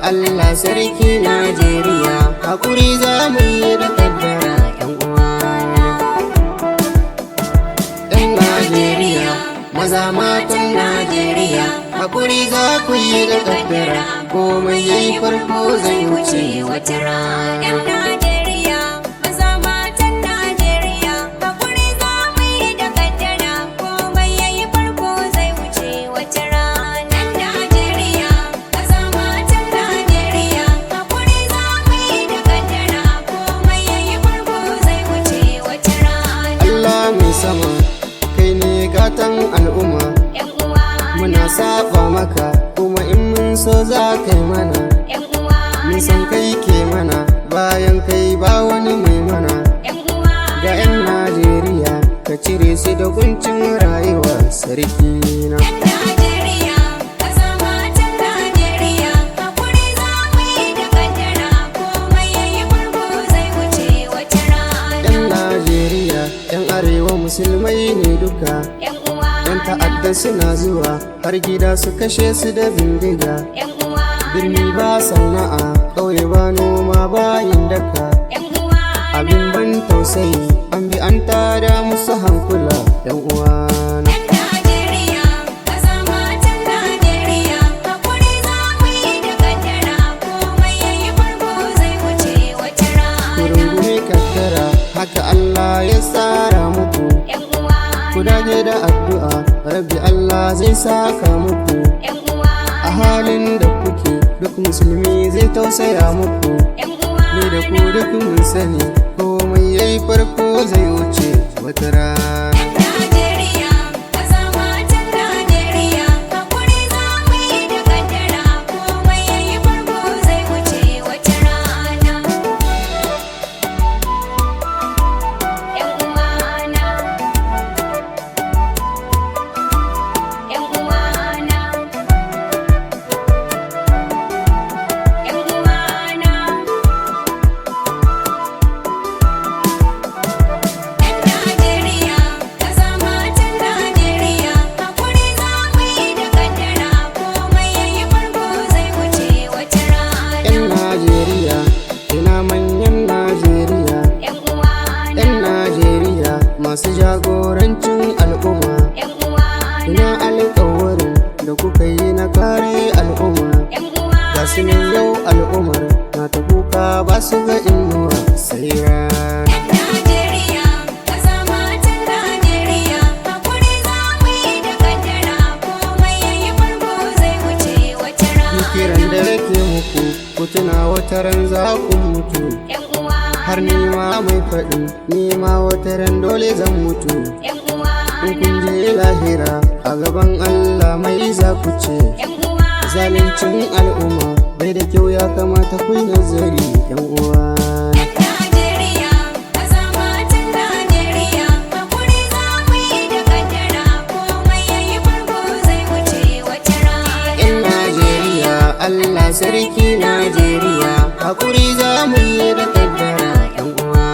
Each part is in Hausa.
Allah sarki Najeriya, hakuri za mu yi da kaddara yan uwa. Yan Najeriya, maza matan Najeriya, hakuri za ku yi da kaddara, komai yayi farko zai wuce wata rana. Sama kai ne gatan al'umma, muna saba maka kuma in mun so za kai mana. Mun san kai ke mana, bayan kai ba wani mai mana. Ga 'yan Najeriya ka cire su da kuncin rayuwa sarki na. Arewa musulmai ne duka, yan ta'adda suna zuwa har gida su kashe su da bindiga. Birni ba sana'a, ƙauye ba noma ba yin daka. Abin ban tausayi an bi an tada musu hankula yan uwana. Haka Allah ya tsara muku, ku dage da addu'a, Rabbi Allah zai saka muku. A halin da kuke duk musulmi zai tausaya muku. Ni da ku duk mun sani, komai yayi farko zai wuce wata rana. Masu jagorancin al'umma, ina alƙawarin da kuka yi na kare al'umma. Ga su ne yau al'ummar na ta kuka ba su ga inuwa sai rana. Kiran da yake muku, ku tuna wata ran za ku mutu. Har nima mai faɗi, nima wata ran dole zan mutu. In kun je lahira a gaban Allah mai za ku ce. Zaluncin al'umma bai da kyau, ya kamata ku yi nazari yan uwa. Allah sarki Najeriya, hakuri za mu yi da kaddara yan uwa.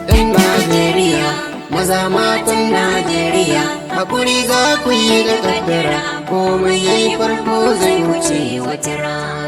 Yan Najeriya, maza matan Najeriya, hakuri za ku yi da kaddara, komai yayi farko zai wuce wata rana.